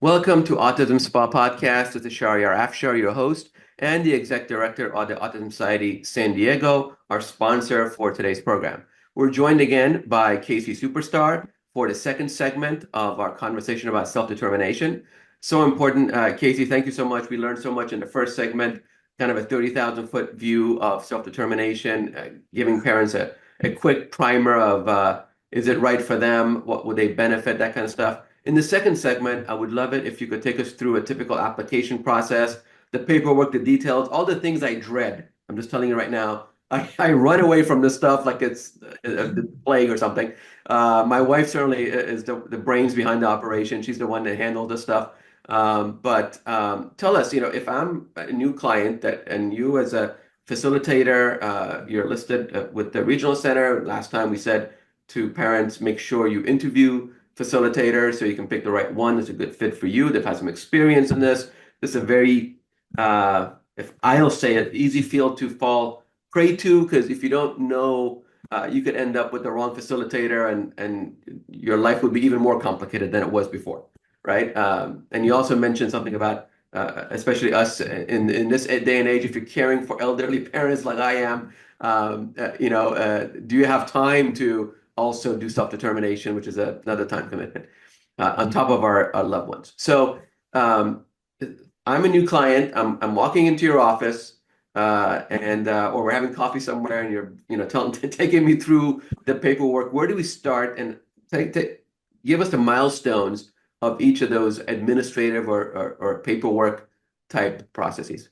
Welcome to Autism Spa Podcast. This is Shahriar Afshar, your host and the Exec Director of the Autism Society San Diego, our sponsor for today's program. We're joined again by Kasey Superstar for the second segment of our conversation about self-determination. So important. Kasey, thank you so much. We learned so much in the first segment, kind of a 30,000-foot view of self-determination, giving parents a quick primer of is it right for them? What would they benefit? That kind of stuff. In the second segment, I would love it if you could take us through a typical application process, the paperwork, the details, all the things I dread. I'm just telling you right now, I run away from this stuff like it's the plague or something. My wife certainly is the brains behind the operation. She's the one that handles this stuff. But tell us, if I'm a new client and you as a facilitator, you're listed with the regional center. Last time we said to parents, make sure you interview facilitator so you can pick the right one that's a good fit for you, that has some experience in this. This is a very, if I'll say it, easy field to fall prey to, because if you don't know, you could end up with the wrong facilitator and your life would be even more complicated than it was before, right? And you also mentioned something about, especially us in this day and age, if you're caring for elderly parents like I am, do you have time to also do self-determination, which is another time commitment on top of our loved ones. So I'm a new client. I'm walking into your office, or we're having coffee somewhere, and you're taking me through the paperwork. Where do we start? And give us the milestones of each of those administrative or paperwork type processes.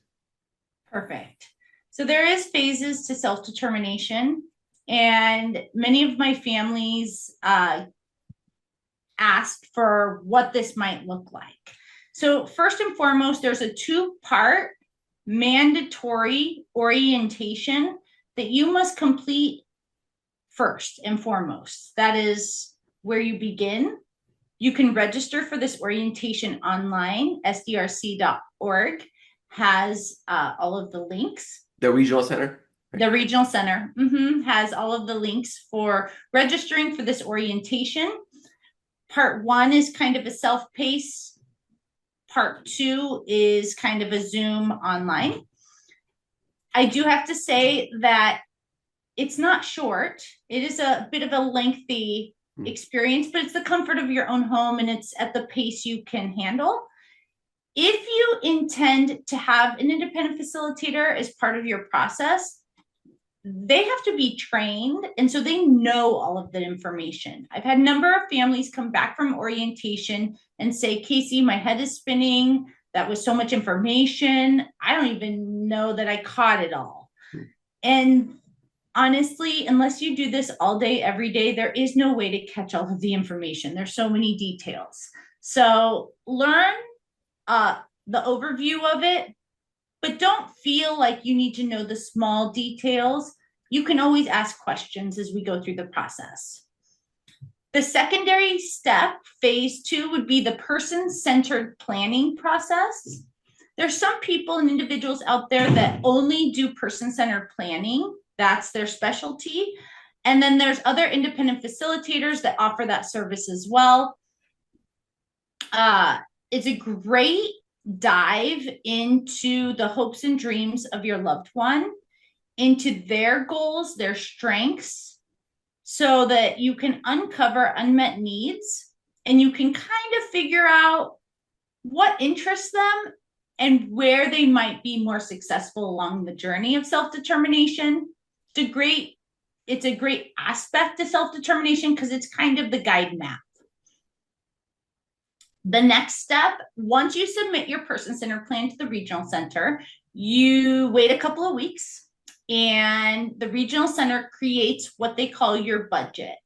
Perfect. So there is phases to self-determination. And many of my families asked for what this might look like. So first and foremost, there's a two-part mandatory orientation that you must complete first and foremost. That is where you begin. You can register for this orientation online. sdrc.org has all of the links. The regional center? The regional center has all of the links for registering for this orientation. Part 1 is kind of a self-pace. Part 2 is kind of a Zoom online. I do have to say that it's not short. It is a bit of a lengthy experience, but it's the comfort of your own home and it's at the pace you can handle. If you intend to have an independent facilitator as part of your process, they have to be trained, and so they know all of the information. I've had a number of families come back from orientation and say, Kasey, my head is spinning. That was so much information. I don't even know that I caught it all. And honestly, unless you do this all day, every day, there is no way to catch all of the information. There's so many details. So learn the overview of it, but don't feel like you need to know the small details. You can always ask questions as we go through the process. The secondary step, phase 2, would be the person-centered planning process. There's some people and individuals out there that only do person-centered planning. That's their specialty. And then there's other independent facilitators that offer that service as well. It's a great dive into the hopes and dreams of your loved one, into their goals, their strengths, so that you can uncover unmet needs and you can kind of figure out what interests them and where they might be more successful along the journey of self-determination. It's a great aspect of self-determination because it's kind of the guide map. The next step, once you submit your person-centered plan to the regional center, you wait a couple of weeks and the regional center creates what they call your budget.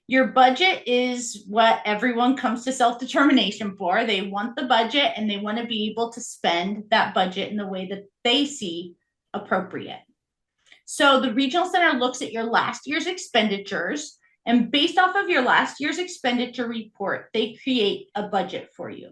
Your budget is what everyone comes to self-determination for. They want the budget and they want to be able to spend that budget in the way that they see appropriate. So the regional center looks at your last year's expenditures, and based off of your last year's expenditure report, they create a budget for you.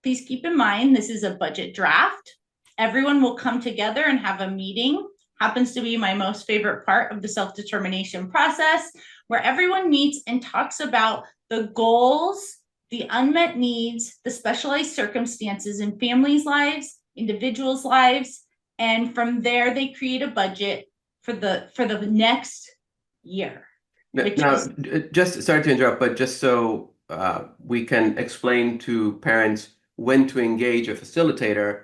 Please keep in mind, this is a budget draft. Everyone will come together and have a meeting. Happens to be my most favorite part of the self-determination process, where everyone meets and talks about the goals the unmet needs, the specialized circumstances in families' lives, individuals' lives, and from there they create a budget for the next year. Now, just sorry to interrupt, but just so we can explain to parents when to engage a facilitator,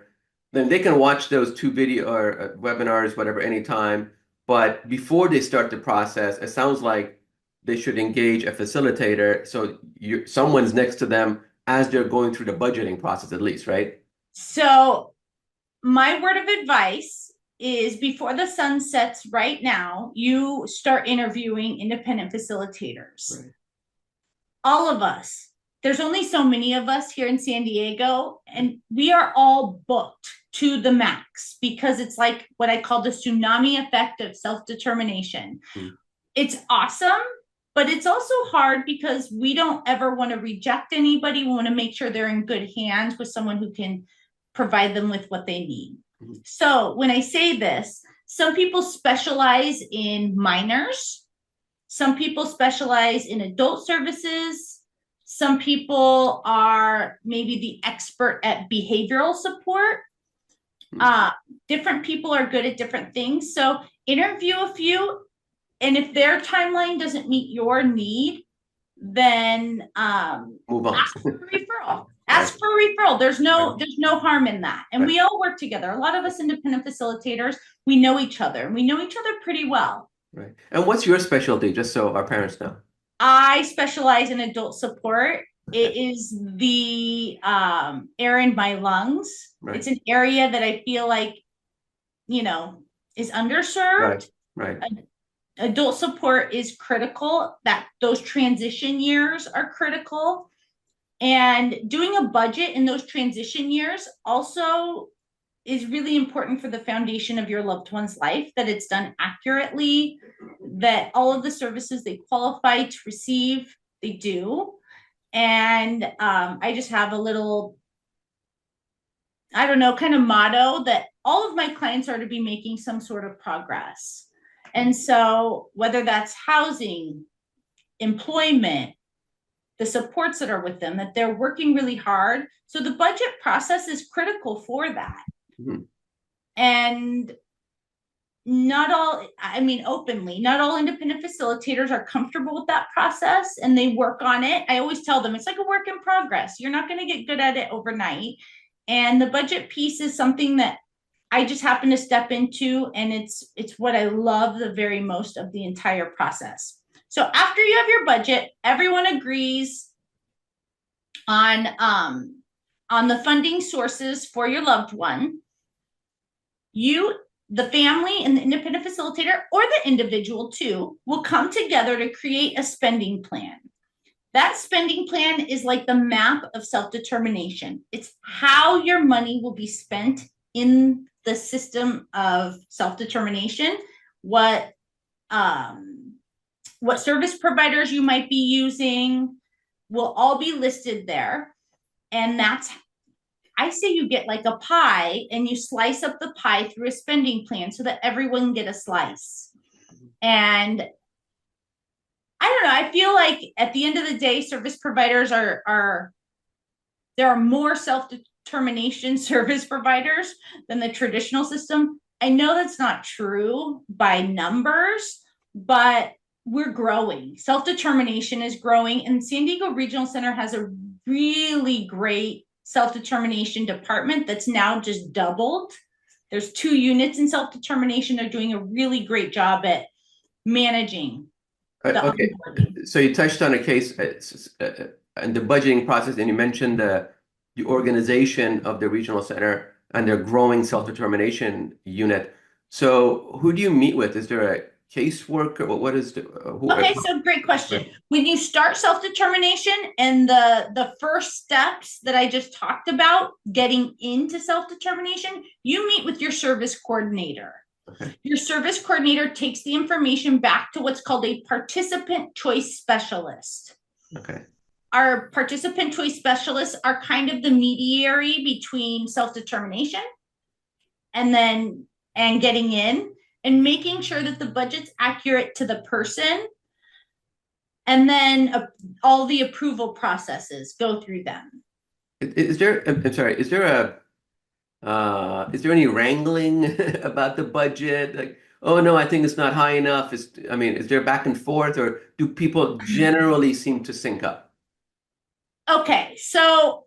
then they can watch those two video or webinars, whatever, anytime. But before they start the process, it sounds like they should engage a facilitator so someone's next to them as they're going through the budgeting process, at least, right? So my word of advice is before the sun sets right now, you start interviewing independent facilitators. Right. All of us. There's only so many of us here in San Diego, and we are all booked to the max because it's like what I call the tsunami effect of self-determination. It's awesome, but it's also hard because we don't ever want to reject anybody. We want to make sure they're in good hands with someone who can provide them with what they need. So when I say this, some people specialize in minors. Some people specialize in adult services. Some people are maybe the expert at behavioral support. Different people are good at different things. So interview a few. And if their timeline doesn't meet your need, then move on. Ask for a referral. Ask for a referral. There's no harm in that. And we all work together. A lot of us independent facilitators, we know each other. And we know each other pretty well. Right. And what's your specialty, just so our parents know? I specialize in adult support. It is the air in my lungs. Right. It's an area that I feel like, is underserved. Right. Adult support is critical. That those transition years are critical. And doing a budget in those transition years also is really important for the foundation of your loved one's life, that it's done accurately, that all of the services they qualify to receive, they do. And I just have a little, kind of motto that all of my clients are to be making some sort of progress. And so whether that's housing, employment, the supports that are with them, that they're working really hard. So the budget process is critical for that. And openly, not all independent facilitators are comfortable with that process and they work on it. I always tell them it's like a work in progress. You're not going to get good at it overnight. And the budget piece is something that I just happen to step into, and it's what I love the very most of the entire process. So after you have your budget, everyone agrees on the funding sources for your loved one. You, the family, and the independent facilitator, or the individual too, will come together to create a spending plan. That spending plan is like the map of self-determination. It's how your money will be spent in the system of self-determination, what service providers you might be using will all be listed there. And I say you get like a pie and you slice up the pie through a spending plan so that everyone can get a slice. And I don't know, I feel like at the end of the day, service providers there are more self-determination service providers than the traditional system. I know that's not true by numbers, but we're growing. Self-determination is growing, and San Diego Regional Center has a really great self-determination department that's now just doubled. There's 2 units in self-determination. They're doing a really great job at managing. Okay, so you touched on a case in the budgeting process, and you mentioned the organization of the regional center and their growing self-determination unit. So who do you meet with? Is there a caseworker? What is okay, so great question. When you start self-determination and the first steps that I just talked about, getting into self-determination, you meet with your service coordinator. Okay. Your service coordinator takes the information back to what's called a participant choice specialist. Okay. Our participant choice specialists are kind of the mediary between self-determination and getting in and making sure that the budget's accurate to the person. and then all the approval processes go through them. Is there, I'm sorry, is there any wrangling about the budget? Like, oh no, I think it's not high enough. I mean, is there back and forth, or do people generally seem to sync up? Okay, so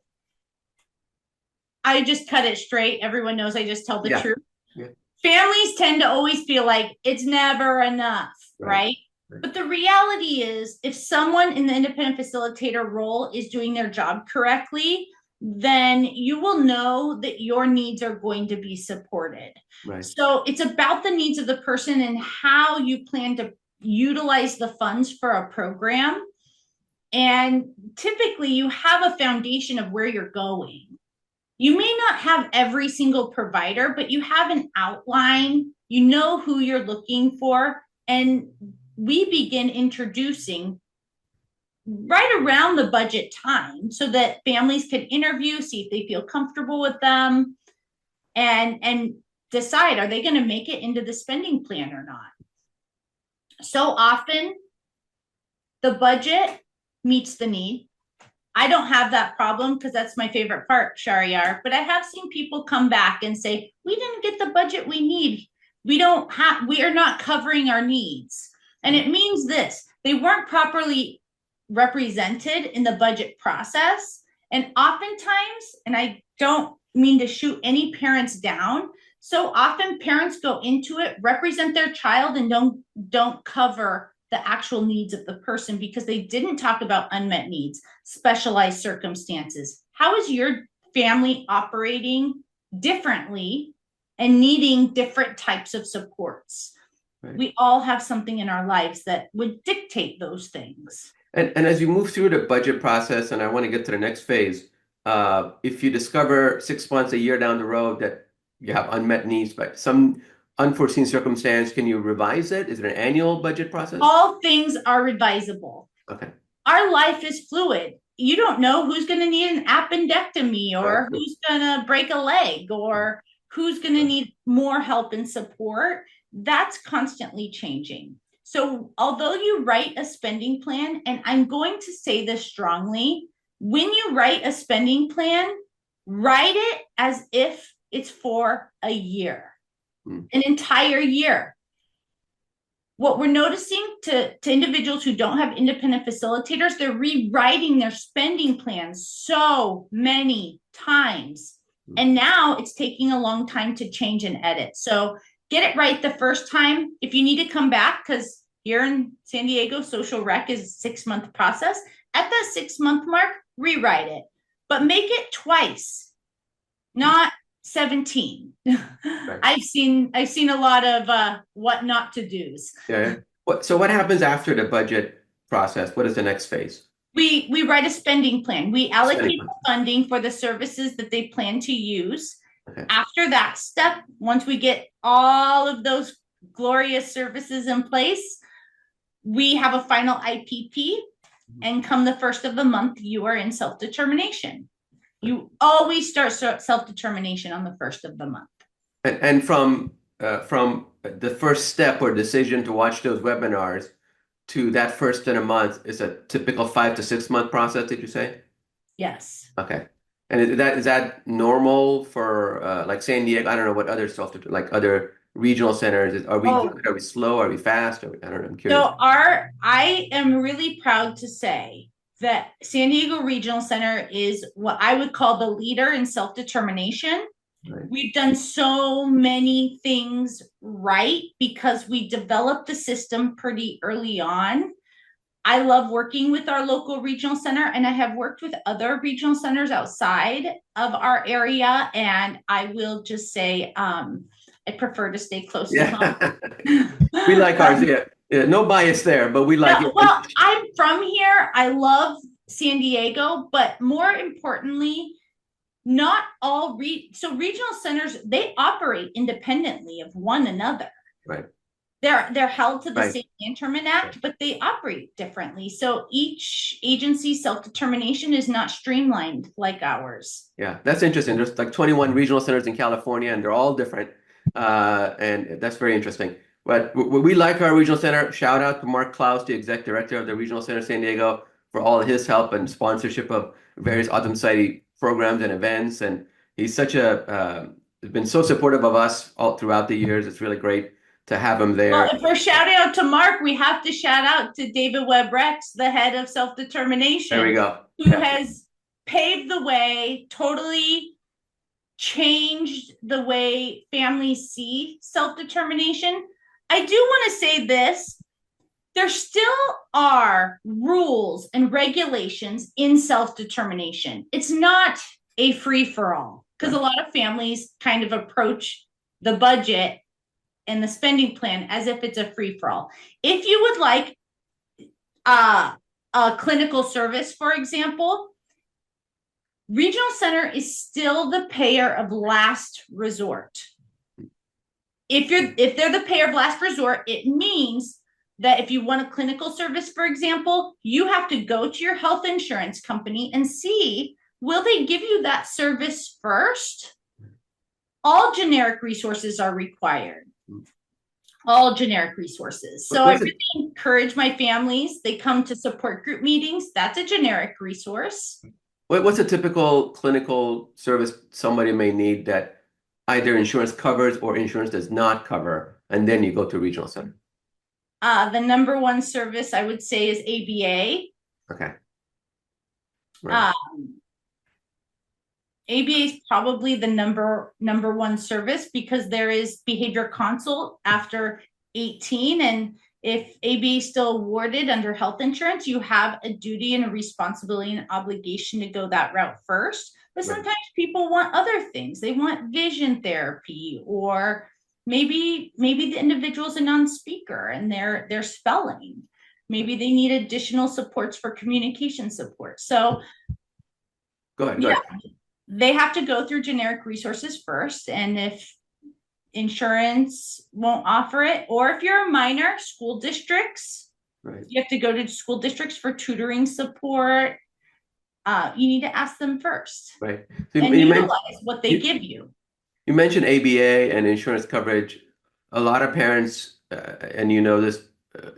I just cut it straight. Everyone knows I just tell the truth. Yeah. Families tend to always feel like it's never enough, right? Right. But the reality is, if someone in the independent facilitator role is doing their job correctly, then you will know that your needs are going to be supported. Right. So it's about the needs of the person and how you plan to utilize the funds for a program. And typically, you have a foundation of where you're going. You may not have every single provider, but you have an outline. You know who you're looking for. And we begin introducing right around the budget time so that families can interview, see if they feel comfortable with them, and decide, are they going to make it into the spending plan or not? So often, the budget meets the need. I don't have that problem because that's my favorite part, Shahriar. But I have seen people come back and say, we didn't get the budget we need. We are not covering our needs. And it means this: they weren't properly represented in the budget process. And oftentimes, and I don't mean to shoot any parents down, so often parents go into it, represent their child, and don't cover the actual needs of the person because they didn't talk about unmet needs, specialized circumstances. How is your family operating differently and needing different types of supports? Right. We all have something in our lives that would dictate those things. And as you move through the budget process, and I want to get to the next phase, if you discover 6 months, a year down the road that you have unmet needs, but some unforeseen circumstance, can you revise it? Is it an annual budget process? All things are revisable. Okay. Our life is fluid. You don't know who's going to need an appendectomy or who's going to break a leg or who's going to need more help and support. That's constantly changing. So although you write a spending plan, and I'm going to say this strongly, when you write a spending plan, write it as if it's for a year. An entire year. What we're noticing to individuals who don't have independent facilitators, they're rewriting their spending plans so many times. And now it's taking a long time to change and edit. So get it right the first time. If you need to come back, because here in San Diego, social rec is a 6-month process. At that 6-month mark, rewrite it. But make it twice, not 17. Right. I've seen a lot of what not to do's. Yeah. So what happens after the budget process? What is the next phase? We write a spending plan. We allocate the funding for the services that they plan to use. Okay. After that step, once we get all of those glorious services in place, we have a final IPP, and come the first of the month, you are in self-determination. You always start self-determination on the first of the month. And from the first step or decision to watch those webinars to that first in a month is a typical 5 to 6 month process, did you say? Yes. Okay. And is that normal for like San Diego? I don't know what other like other regional centers. Are we slow? Are we fast? I don't know. I'm curious. So I am really proud to say that San Diego Regional Center is what I would call the leader in self-determination. Right. We've done so many things right because we developed the system pretty early on. I love working with our local regional center, and I have worked with other regional centers outside of our area. And I will just say, I prefer to stay close to home. We like ours, yeah. No bias there, but we like it. Well, I'm from here. I love San Diego, but more importantly, not all so regional centers, they operate independently of one another. Right. They're held to the State Interment Act, but they operate differently. So each agency's self-determination is not streamlined like ours. Yeah, that's interesting. There's like 21 regional centers in California, and they're all different. And that's very interesting. But we like our regional center. Shout out to Mark Klaus, the exec director of the Regional Center San Diego, for all of his help and sponsorship of various Autism Society programs and events. And he's been so supportive of us all throughout the years. It's really great to have him there. Well, if we're shouting out to Mark, we have to shout out to David Webb Rex, the head of self-determination. There we go. Who has paved the way, totally changed the way families see self-determination. I do want to say this. There still are rules and regulations in self-determination. It's not a free-for-all, because a lot of families kind of approach the budget and the spending plan as if it's a free-for-all. If you would like a clinical service, for example, Regional Center is still the payer of last resort. If they're the payer of last resort, it means that if you want a clinical service, for example, you have to go to your health insurance company and see, will they give you that service first? All generic resources are required. All generic resources. So I really encourage my families, they come to support group meetings. That's a generic resource. What's a typical clinical service somebody may need that either insurance covers or insurance does not cover, and then you go to Regional Center? The number one service I would say is ABA. Okay. Right. ABA is probably the number one service, because there is behavior consult after 18, and if ABA is still awarded under health insurance, you have a duty and a responsibility and obligation to go that route first. But sometimes people want other things. They want vision therapy, or maybe the individual's a non-speaker and they're spelling. Maybe they need additional supports for communication support. So go ahead. They have to go through generic resources first. And if insurance won't offer it, or if you're a minor, school districts, you have to go to school districts for tutoring support. You need to ask them first, right? So and utilize what they give you. You mentioned ABA and insurance coverage. A lot of parents, and you know this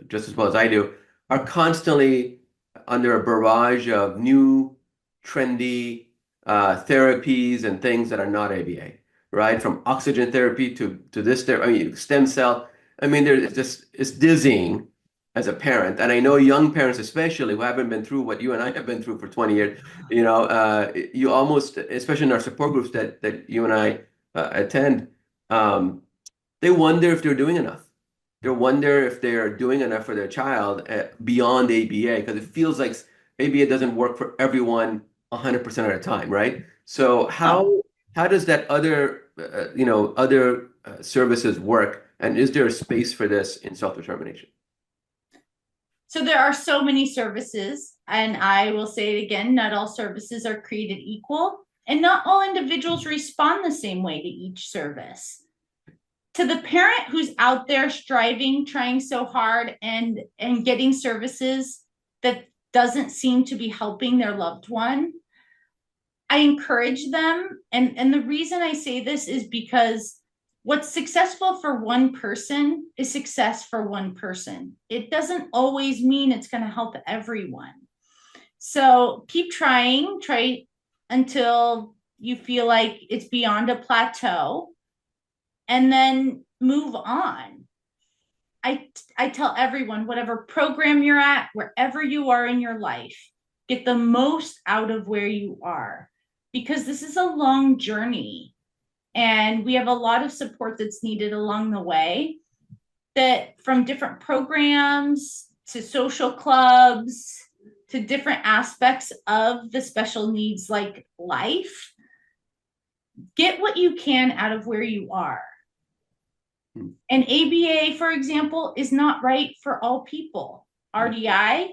just as well as I do, are constantly under a barrage of new, trendy therapies and things that are not ABA, right? From oxygen therapy to this therapy, stem cell. I mean, it's dizzying as a parent, and I know young parents especially who haven't been through what you and I have been through for 20 years. You know, you almost, especially in our support groups that you and I attend, they wonder if they're doing enough. They wonder if they're doing enough for their child beyond ABA, because it feels like ABA doesn't work for everyone 100% of the time, right? So how does that other services work, and is there a space for this in self-determination? So there are so many services, and I will say it again, not all services are created equal, and not all individuals respond the same way to each service. To the parent who's out there striving, trying so hard, and getting services that doesn't seem to be helping their loved one, I encourage them. And the reason I say this is because what's successful for one person is success for one person. It doesn't always mean it's going to help everyone. So keep trying, try until you feel like it's beyond a plateau, and then move on. I tell everyone, whatever program you're at, wherever you are in your life, get the most out of where you are, because this is a long journey. And we have a lot of support that's needed along the way, that from different programs to social clubs to different aspects of the special needs like life. Get what you can out of where you are. And ABA, for example, is not right for all people. RDI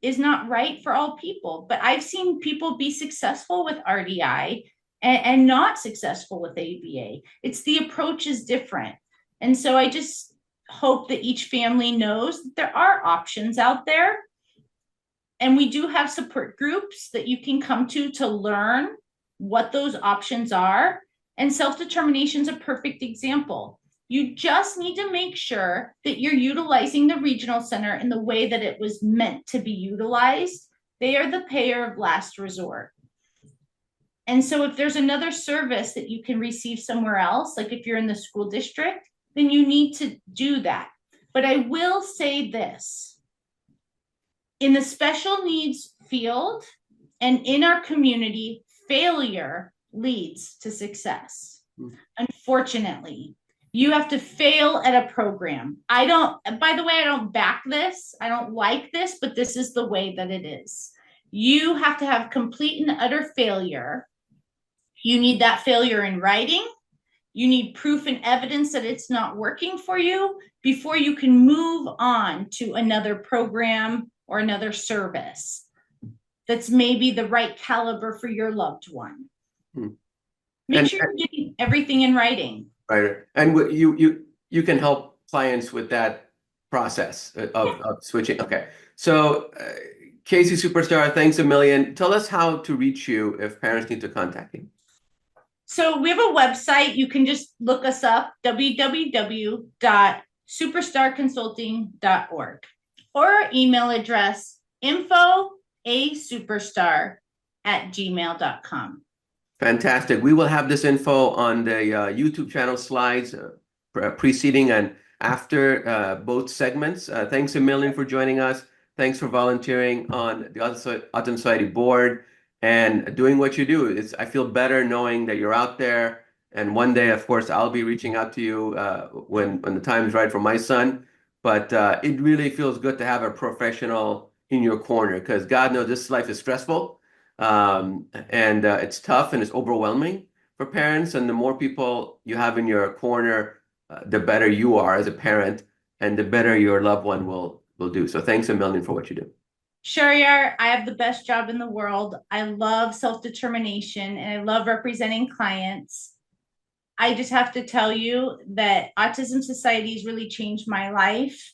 is not right for all people. But I've seen people be successful with RDI and not successful with ABA. It's the approach is different. And so I just hope that each family knows that there are options out there. And we do have support groups that you can come to learn what those options are. And self-determination is a perfect example. You just need to make sure that you're utilizing the regional center in the way that it was meant to be utilized. They are the payer of last resort. And so if there's another service that you can receive somewhere else, like if you're in the school district, then you need to do that. But I will say this, in the special needs field and in our community, failure leads to success. Unfortunately, you have to fail at a program. By the way, I don't back this. I don't like this, but this is the way that it is. You have to have complete and utter failure. You need that failure in writing. You need proof and evidence that it's not working for you before you can move on to another program or another service that's maybe the right caliber for your loved one. Make sure you're getting everything in writing. Right. And you can help clients with that process of switching. Okay. So Kasey Superstar, thanks a million. Tell us how to reach you if parents need to contact you. So we have a website. You can just look us up, www.superstarconsulting.org, or our email address, info@superstar@gmail.com. Fantastic. We will have this info on the YouTube channel slides preceding and after both segments. Thanks a million for joining us. Thanks for volunteering on the Autism Society board and doing what you do. I feel better knowing that you're out there. And one day, of course, I'll be reaching out to you when the time is right for my son. But it really feels good to have a professional in your corner, because God knows this life is stressful. And it's tough and it's overwhelming for parents. And the more people you have in your corner, the better you are as a parent and the better your loved one will do. So thanks a million for what you do. Shahriar, I have the best job in the world. I love self-determination and I love representing clients. I just have to tell you that Autism Society has really changed my life.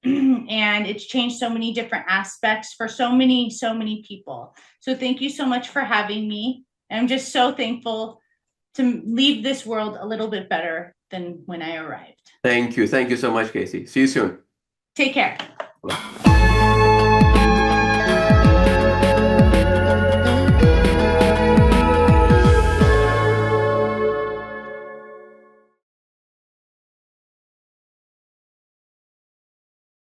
And it's changed so many different aspects for so many people. So thank you so much for having me. I'm just so thankful to leave this world a little bit better than when I arrived. Thank you. Thank you so much, Kasey. See you soon. Take care.